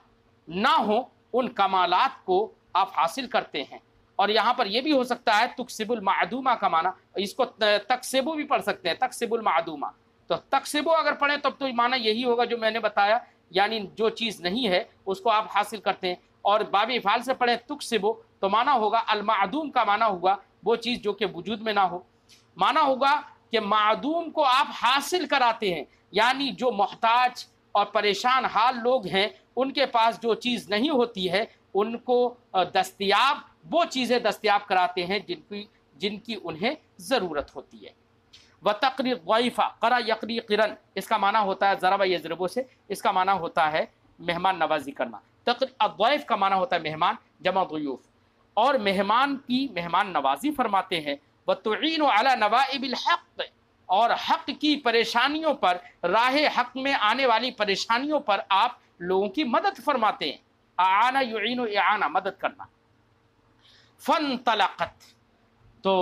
نہ ہوں ان کمالات کو آپ حاصل کرتے ہیں۔ اور یہاں پر یہ بھی ہو سکتا ہے تکسب المعدومہ کا معنی، اس کو تکسبو بھی پڑھ سکتے ہیں، تکسب المعدومہ، تو تکسبو اگر پڑھیں تب تو معنی یہی ہوگا جو میں نے بتایا، یعنی جو چیز نہیں ہے اس کو آپ حاصل کرتے ہیں۔ اور باب افعال سے پڑھیں تکسبو تو معنی ہوگا المعدوم کا معنی ہوگا وہ چیز جو کہ وجود میں نہ ہو، معنی ہوگا کہ معدوم کو آپ حاصل کراتے ہیں، یعنی جو محتاج اور پریشان حال لوگ ہیں ان کے پاس جو چیز نہیں ہوتی ہے ان کو دستیاب، وہ چیزیں دستیاب کراتے ہیں جن کی انہیں ضرورت ہوتی ہے۔ وتقری الضیفہ، قرا یقری قرن، اس کا معنی ہوتا ہے ضرب یضربو سے، اس کا معنی ہوتا ہے مہمان نوازی کرنا۔ الضیف کا معنی ہوتا ہے مہمان، جمع ضیوف، اور مہمان کی مہمان نوازی فرماتے ہیں۔ وتعین علی نوائب الحق، اور حق کی پریشانیوں پر، راہ حق میں آنے والی پریشانیوں پر آپ لوگوں کی مدد فرماتے ہیں۔ اعانہ یعین اعانہ، مدد کرنا۔ فانطلقت، تو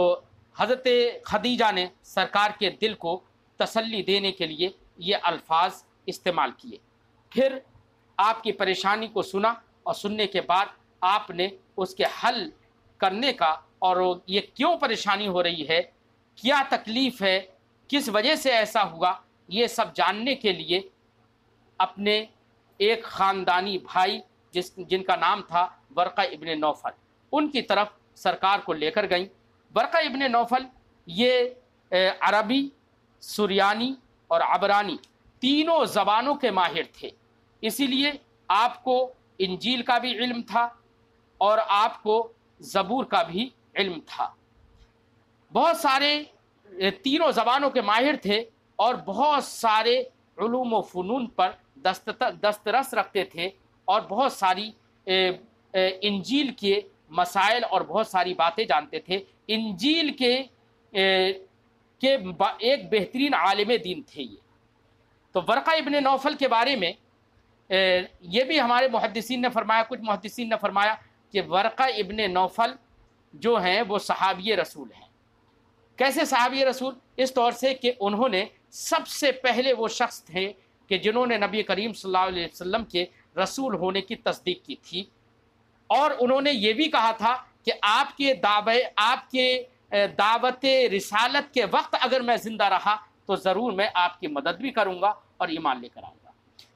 حضرت خدیجہ نے سرکار کے دل کو تسلی دینے کے لیے یہ الفاظ استعمال کیے، پھر آپ کی پریشانی کو سنا، اور سننے کے بعد آپ نے اس کے حل کرنے کا، اور یہ کیوں پریشانی ہو رہی ہے، کیا تکلیف ہے، کس وجہ سے ایسا ہوا، یہ سب جاننے کے لیے اپنے ایک خاندانی بھائی جن کا نام تھا ورقہ ابن نوفل، ان کی طرف سرکار کو لے کر گئیں۔ ورقہ ابن نوفل یہ عربی، سریانی اور عبرانی تینوں زبانوں کے ماہر تھے، اسی لیے آپ کو انجیل کا بھی علم تھا اور آپ کو زبور کا بھی علم تھا، بہت سارے تینوں زبانوں کے ماہر تھے، اور بہت سارے علوم و فنون پر دسترس رکھتے تھے، اور بہت ساری انجیل کے مسائل اور بہت ساری باتیں جانتے تھے۔ انجیل کے ایک بہترین عالم دین تھے یہ۔ تو ورقہ ابن نوفل کے بارے میں یہ بھی ہمارے محدثین نے فرمایا، کچھ محدثین نے فرمایا کہ ورقہ ابن نوفل جو ہیں وہ صحابی رسول ہیں۔ کیسے صحابی رسول؟ اس طور سے کہ انہوں نے سب سے پہلے وہ شخص تھے کہ جنہوں نے نبی کریم صلی اللہ علیہ وسلم کے رسول ہونے کی تصدیق کی تھی، اور انہوں نے یہ بھی کہا تھا کہ آپ کے دعوت رسالت کے وقت اگر میں زندہ رہا تو ضرور میں آپ کی مدد بھی کروں گا اور ایمان لے کر آؤں گا۔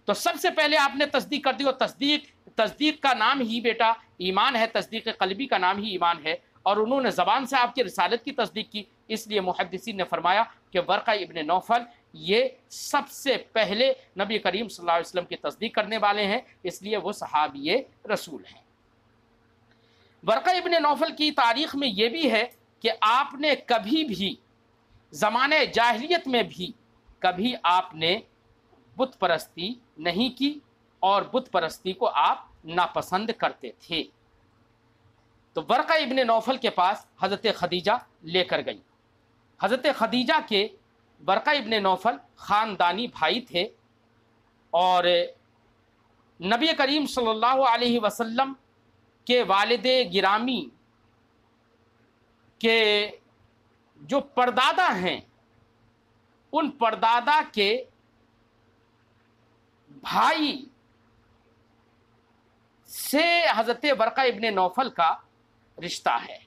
تو سب سے پہلے آپ نے تصدیق کر دی، اور تصدیق کا نام ہی بیٹا ایمان ہے، تصدیق قلبی کا نام ہی ایمان ہے، اور انہوں نے زبان سے آپ کی رسالت کی تصدیق کی، اس لیے محدثین نے فرمایا کہ ورقہ ابن نوفل یہ سب سے پہلے نبی کریم صلی اللہ علیہ وسلم کی تصدیق کرنے والے ہیں، اس لیے وہ صحابی رسول ہیں۔ ورقہ ابن نوفل کی تاریخ میں یہ بھی ہے کہ آپ نے کبھی بھی زمانے جاہلیت میں بھی کبھی آپ نے بت پرستی نہیں کی، اور بت پرستی کو آپ ناپسند کرتے تھے۔ تو ورقہ ابن نوفل کے پاس حضرت خدیجہ لے کر گئی۔ حضرت خدیجہ کے ورقہ ابن نوفل خاندانی بھائی تھے، اور نبی کریم صلی اللہ علیہ وسلم کے والد گرامی کے جو پردادا ہیں ان پردادا کے بھائی سے حضرت ورقہ ابن نوفل کا رشتہ ہے۔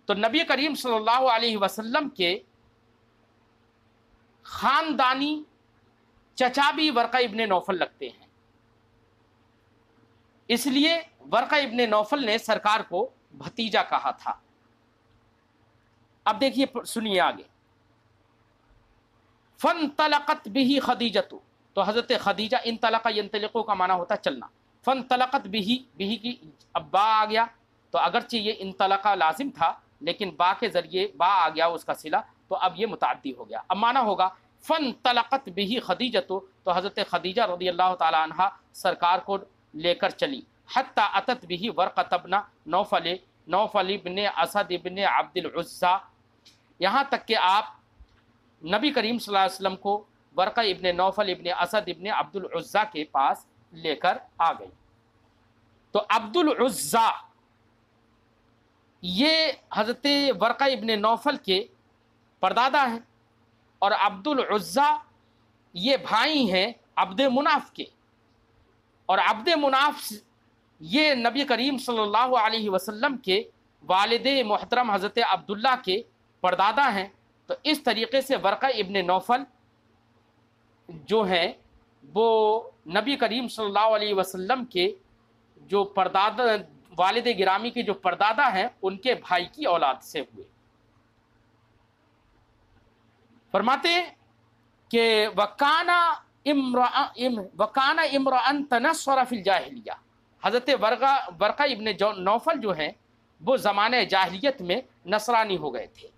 تو نبی کریم صلی اللہ علیہ وسلم کے خاندانی چچا بھی ورقہ ابن نوفل لگتے ہیں، اس لیے ورقہ ابن نوفل نے سرکار کو بھتیجا کہا تھا، اب دیکھیے سنیے آگے، فانطلقت به خدیجۃ، تو حضرت خدیجہ، انطلق ینطلقو کا معنی ہوتا ہے چلنا، فانطلقت به کی اب با آ گیا، تو اگرچہ یہ انطلقہ لازم تھا لیکن با کے ذریعے با آ گیا اس کا صلہ، تو اب یہ متعدی ہو گیا، اب معنی ہوگا فانطلقت به خدیجۃ، تو حضرت خدیجہ رضی اللہ تعالی عنہا سرکار کو لے کر چلی، حتی اتت به ورقۃ ابن نوفل، نوفل ابن اسد ابن عبد العزیٰ، یہاں تک کہ آپ نبی کریم صلی اللہ علیہ وسلم کو ورقہ ابن نوفل ابن اسد ابن عبد العزیٰ کے پاس لے کر آ گئی۔ تو عبد العزیٰ یہ حضرت ورقہ ابن نوفل کے پردادا ہیں، اور عبد العزیٰ یہ بھائی ہیں عبد مناف کے، اور عبد مناف یہ نبی کریم صلی اللہ علیہ وسلم کے والد محترم حضرت عبداللہ کے پردادا ہیں۔ تو اس طریقے سے ورقہ ابن نوفل جو ہیں وہ نبی کریم صلی اللہ علیہ وسلم کے جو پردادا، والد گرامی کے جو پردادا ہیں، ان کے بھائی کی اولاد سے ہوئے۔ فرماتے ہیں کہ وَكَانَ امْرَأً تَنَصَّرَ فِي الْجَاهِلِيَّةِ، حضرت ورقہ ابن نوفل جو ہیں وہ زمانہ جاہلیت میں نصرانی ہو گئے تھے،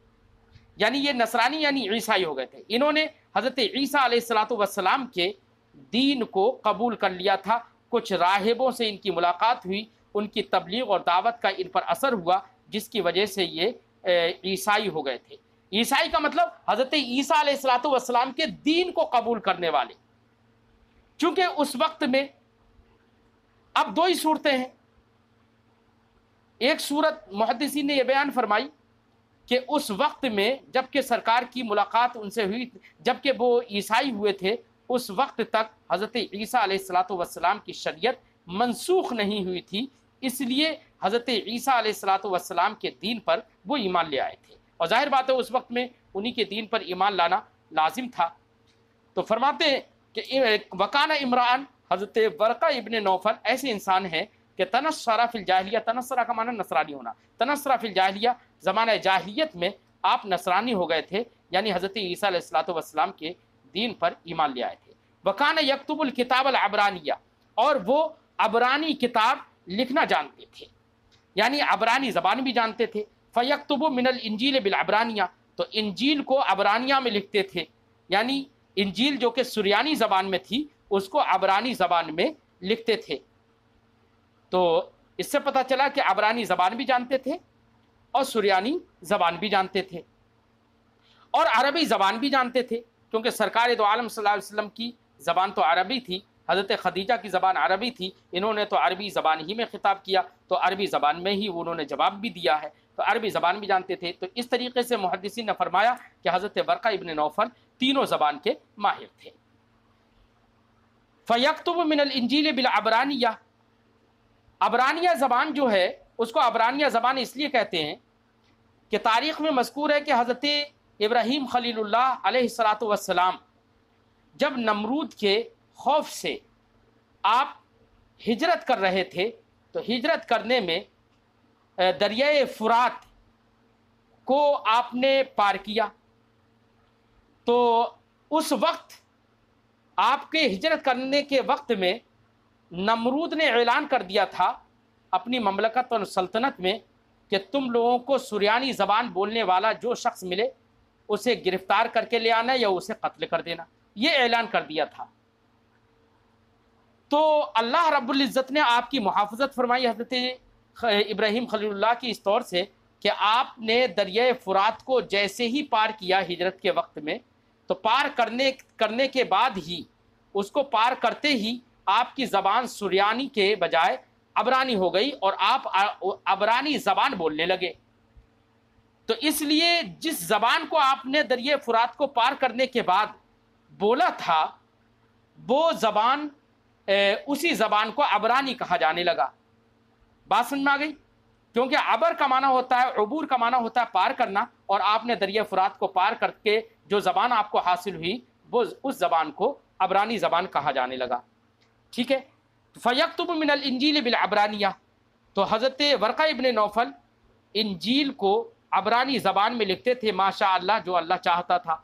یعنی یہ نصرانی یعنی عیسائی ہو گئے تھے، انہوں نے حضرت عیسیٰ علیہ السلام کے دین کو قبول کر لیا تھا، کچھ راہبوں سے ان کی ملاقات ہوئی، ان کی تبلیغ اور دعوت کا ان پر اثر ہوا، جس کی وجہ سے یہ عیسائی ہو گئے تھے۔ عیسائی کا مطلب حضرت عیسیٰ علیہ السلام کے دین کو قبول کرنے والے، چونکہ اس وقت میں اب دو ہی صورتیں ہیں، ایک صورت محدثین نے یہ بیان فرمائی کہ اس وقت میں جب کہ سرکار کی ملاقات ان سے ہوئی، جب کہ وہ عیسائی ہوئے تھے، اس وقت تک حضرت عیسیٰ علیہ السلام کی شریعت منسوخ نہیں ہوئی تھی، اس لیے حضرت عیسیٰ علیہ السلام کے دین پر وہ ایمان لے آئے تھے، اور ظاہر بات ہے اس وقت میں انہی کے دین پر ایمان لانا لازم تھا۔ تو فرماتے ہیں کہ وکانہ عمران، حضرت ورقہ ابن نوفل ایسے انسان ہیں کہ تنصرہ فی الجاہلیہ، تنصرہ کا معنی نصرانی ہونا، تنصرہ فی الجاہلیہ، زمانہ جاہلیت میں آپ نصرانی ہو گئے تھے، یعنی حضرت عیسیٰ علیہ السلام کے دین پر ایمان لے آئے تھے۔ وکانہ یکتب الکتاب العبرانیہ، اور وہ عبرانی کتاب لکھنا جانتے تھے، یعنی عبرانی زبان بھی جانتے تھے۔ فیکتب من الانجیل بالعبرانیہ، تو انجیل کو عبرانیہ میں لکھتے تھے، یعنی انجیل جو کہ سریانی زبان میں تھی اس کو عبرانی زبان میں لکھتے تھے۔ تو اس سے پتہ چلا کہ عبرانی زبان بھی جانتے تھے اور سریانی زبان بھی جانتے تھے اور عربی زبان بھی جانتے تھے، کیونکہ سرکار دو عالم صلی اللہ علیہ وسلم کی زبان تو عربی تھی، حضرت خدیجہ کی زبان عربی تھی، انہوں نے تو عربی زبان ہی میں خطاب کیا، تو عربی زبان میں ہی انہوں نے جواب بھی دیا ہے، تو عربی زبان بھی جانتے تھے۔ تو اس طریقے سے محدثین نے فرمایا کہ حضرت ورقہ ابن نوفل تینوں زبان کے ماہر تھے۔ فَيَكْتُبُ مِنَ الْإِنْجِيلِ بِالْعَبْرَانِيَّةِ، عبرانیہ زبان جو ہے اس کو عبرانیہ زبان اس لیے کہتے ہیں کہ تاریخ میں مذکور ہے کہ حضرت ابراہیم خلیل اللہ علیہ السلام جب نمرود کے خوف سے آپ ہجرت کر رہے تھے، تو ہجرت کرنے میں دریائے فرات کو آپ نے پار کیا، تو اس وقت آپ کے ہجرت کرنے کے وقت میں نمرود نے اعلان کر دیا تھا اپنی مملکت اور سلطنت میں کہ تم لوگوں کو سریانی زبان بولنے والا جو شخص ملے اسے گرفتار کر کے لے آنا یا اسے قتل کر دینا، یہ اعلان کر دیا تھا۔ تو اللہ رب العزت نے آپ کی محافظت فرمائی حضرت ابراہیم خلیل اللہ کی اس طور سے کہ آپ نے دریائے فرات کو جیسے ہی پار کیا ہجرت کے وقت میں، تو پار کرنے کے بعد ہی، اس کو پار کرتے ہی آپ کی زبان سریانی کے بجائے عبرانی ہو گئی اور آپ عبرانی زبان بولنے لگے۔ تو اس لیے جس زبان کو آپ نے دریائے فرات کو پار کرنے کے بعد بولا تھا، وہ زبان اسی زبان کو عبرانی کہا جانے لگا۔ بات سمجھ میں آ گئی؟ کیونکہ عبر کا معنی ہوتا ہے، عبور کا معنی ہوتا ہے پار کرنا، اور آپ نے دریائے فرات کو پار کر کے جو زبان آپ کو حاصل ہوئی وہ اس زبان کو عبرانی زبان کہا جانے لگا۔ ٹھیک ہے، فَيَكْتُبُ مِنَ الْإِنْجِيلِ بِالْعَبْرَانِيَّةِ، تو حضرت ورقہ ابن نوفل انجیل کو عبرانی زبان میں لکھتے تھے ماشاء اللہ، جو اللہ چاہتا تھا،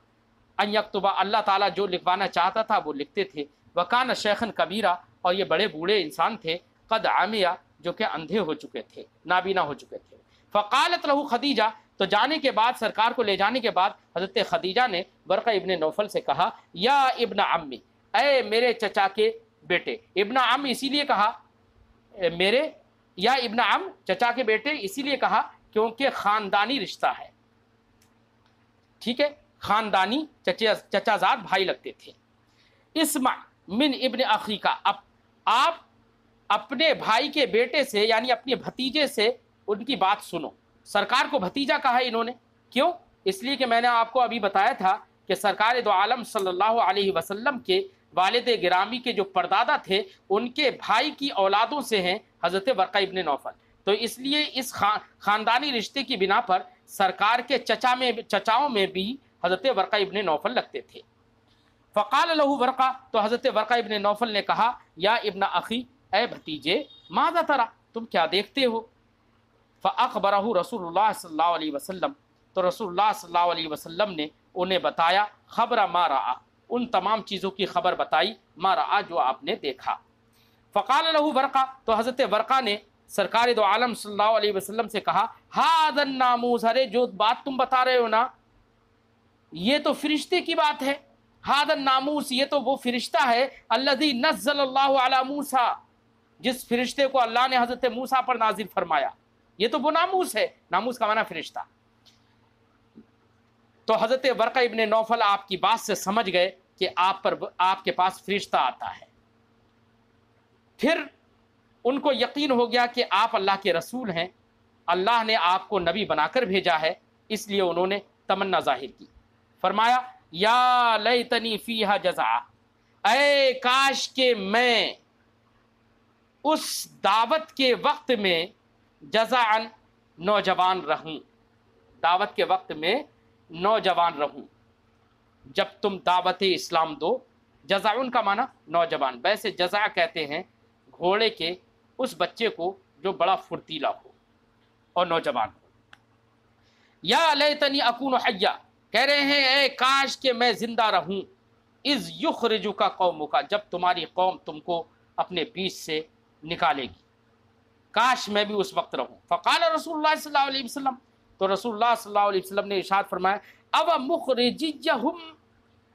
ان یکتبہ اللہ تعالیٰ جو لکھوانا چاہتا تھا وہ لکھتے تھے، وکان شیخن کبیرہ اور یہ بڑے بوڑھے انسان تھے، قد عمیہ جو کہ اندھے ہو چکے تھے، نابینا ہو چکے تھے۔ فقالت لہو خدیجہ، تو جانے کے بعد سرکار کو لے جانے کے بعد حضرت خدیجہ نے ورقہ ابن نوفل سے کہا یا ابن عمی، اے میرے چچا کے بیٹے۔ ابن عم اسی لیے کہا میرے، یا ابن عم چچا کے بیٹے اسی لیے کہا کیونکہ خاندانی رشتہ ہے، ٹھیک ہے، خاندانی چچا زاد بھائی لگتے تھے۔ اسمع من ابن اخی کا، آپ اپنے بھائی کے بیٹے سے یعنی اپنے بھتیجے سے ان کی بات سنو۔ سرکار کو بھتیجا کہا انہوں نے، کیوں؟ اس لیے کہ میں نے آپ کو ابھی بتایا تھا کہ سرکار دو عالم صلی اللہ علیہ وسلم کے والد گرامی کے جو پردادا تھے ان کے بھائی کی اولادوں سے ہیں حضرت ورقہ ابن نوفل، تو اس لیے اس خاندانی رشتے کی بنا پر سرکار کے چچاؤں میں بھی حضرت ورقہ ابن نوفل لگتے تھے۔ فقال له ورقہ، تو حضرت ورقہ ابن نوفل نے کہا یا ابن اخی، اے بھتیجے، ماذا ترى، تم کیا دیکھتے ہو؟ فاخبرہ رسول اللہ صلی اللہ علیہ وسلم، تو رسول اللہ صلی اللہ علیہ وسلم نے انہیں بتایا خبر ما رأى، ان تمام چیزوں کی خبر بتائی، ما رأى جو آپ نے دیکھا۔ فقال له ورقہ، تو حضرت ورقہ نے سرکار دو عالم صلی اللہ علیہ وسلم سے کہا هذا الناموس، ارے جو بات تم بتا رہے ہو نا یہ تو فرشتے کی بات ہے، هذا الناموس یہ تو وہ فرشتہ ہے الذي نزل اللہ علی موسیٰ، جس فرشتے کو اللہ نے حضرت موسیٰ پر نازل فرمایا، یہ تو وہ ناموس ہے، ناموس کا معنی فرشتہ۔ تو حضرت ورقہ ابن نوفل آپ کی بات سے سمجھ گئے کہ آپ کے پاس فرشتہ آتا ہے، پھر ان کو یقین ہو گیا کہ آپ اللہ کے رسول ہیں، اللہ نے آپ کو نبی بنا کر بھیجا ہے، اس لیے انہوں نے تمنا ظاہر کی، فرمایا یا لیتنی فیہا جزعا، اے کاش کہ میں اس دعوت کے وقت میں جزعاً نوجوان رہوں، دعوت کے وقت میں نوجوان رہوں، جب تم دعوت اسلام دو۔ جزعن کا معنی نوجوان، ویسے جزع کہتے ہیں گھوڑے کے اس بچے کو جو بڑا فرتیلا ہو اور نوجوان ہو۔ یا لیتنی اکون حیا، کہہ رہے ہیں اے کاش کہ میں زندہ رہوں، اذ یخرجک قومک، جب تمہاری قوم تم کو اپنے بیچ سے نکالے گی، کاش میں بھی اس وقت رہوں۔ فقال رسول اللہ صلی اللہ علیہ وسلم، تو رسول اللہ صلی اللہ علیہ وسلم نے ارشاد فرمایا اب مخرجیہم،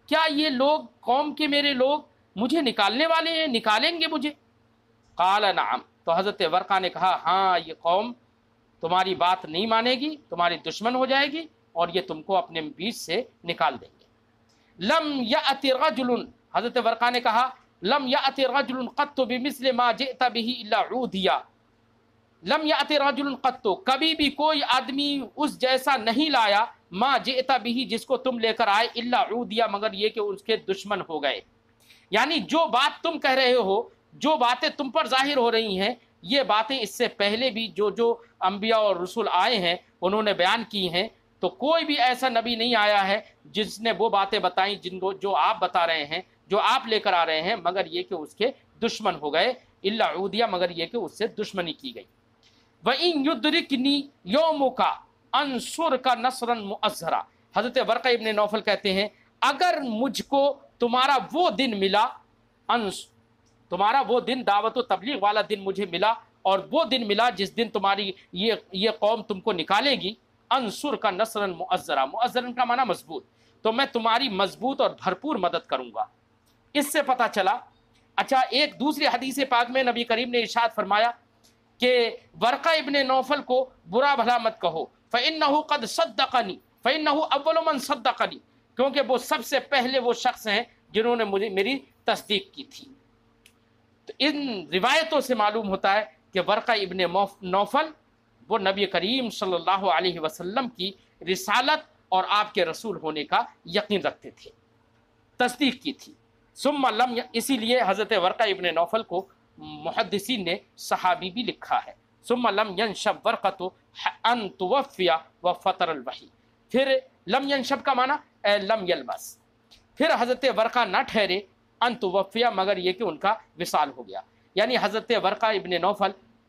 کیا یہ لوگ قوم کے میرے لوگ مجھے نکالنے والے ہیں، نکالیں گے مجھے؟ قال نعم، تو حضرت ورقہ نے کہا ہاں، یہ قوم تمہاری بات نہیں مانے گی، تمہاری دشمن ہو جائے گی اور یہ تم کو اپنے بیچ سے نکال دیں گے۔ لم یأت رجل، حضرت ورقہ نے کہا لم یأت رجل قط بمثل ما جئت به الا عودیا، لم یأت رجل قط، کبھی بھی کوئی آدمی اس جیسا نہیں لایا، ما جئت به جس کو تم لے کر آئے، الا عودیا مگر یہ کہ اس کے دشمن ہو گئے، یعنی جو بات تم کہہ رہے ہو، جو باتیں تم پر ظاہر ہو رہی ہیں، یہ باتیں اس سے پہلے بھی جو انبیاء اور رسول آئے ہیں انہوں نے بیان کی ہیں، تو کوئی بھی ایسا نبی نہیں آیا ہے جس نے وہ باتیں بتائیں جن کو جو آپ بتا رہے ہیں، جو آپ لے کر آ رہے ہیں، مگر یہ کہ اس کے دشمن ہو گئے، الا عودیا مگر یہ کہ اس سے دشمنی کی گئی۔ وَإِن يُدْرِكْنِي يَوْمُكَ أَنْصُرْكَ نَصْرًا مُؤَزَّرًا، حضرت ورقہ ابن نوفل کہتے ہیں اگر مجھ کو تمہارا وہ دن ملا، تمہارا وہ دن دعوت و تبلیغ والا دن مجھے ملا، اور وہ دن ملا جس دن تمہاری یہ قوم تم کو نکالے گی، انصر کا نصرًا مؤزرا، مؤزرا کا معنی مضبوط، تو میں تمہاری مضبوط اور بھرپور مدد کروں گا۔ اس سے پتہ چلا، اچھا ایک دوسری حدیث پاک میں نبی کریم نے ارشاد فرمایا کہ ورقہ ابن نوفل کو برا بھلا مت کہو، فإنہ قد صدقنی، فإنہ اول من صدقنی، کیونکہ وہ سب سے پہلے وہ شخص ہیں جنہوں نے مجھے میری تصدیق کی تھی۔ تو ان روایتوں سے معلوم ہوتا ہے کہ ورقہ ابن نوفل وہ نبی کریم صلی اللہ علیہ وسلم کی رسالت اور آپ کے رسول ہونے کا یقین رکھتے تھے، تصدیق کی تھی۔ ثم لم، اسی لیے حضرت ورقہ ابن نوفل کو محدثین نے صحابی بھی لکھا ہے۔ ثم لم ینشب ورقۃ ان توفی وفطر الوحی، پھر لم ینشب کا معنی لم یلبس، پھر حضرت ورقہ نہ ٹھہرے ان توفی مگر یہ کہ ان کا وصال ہو گیا، یعنی حضرت ورقہ ابن نوفل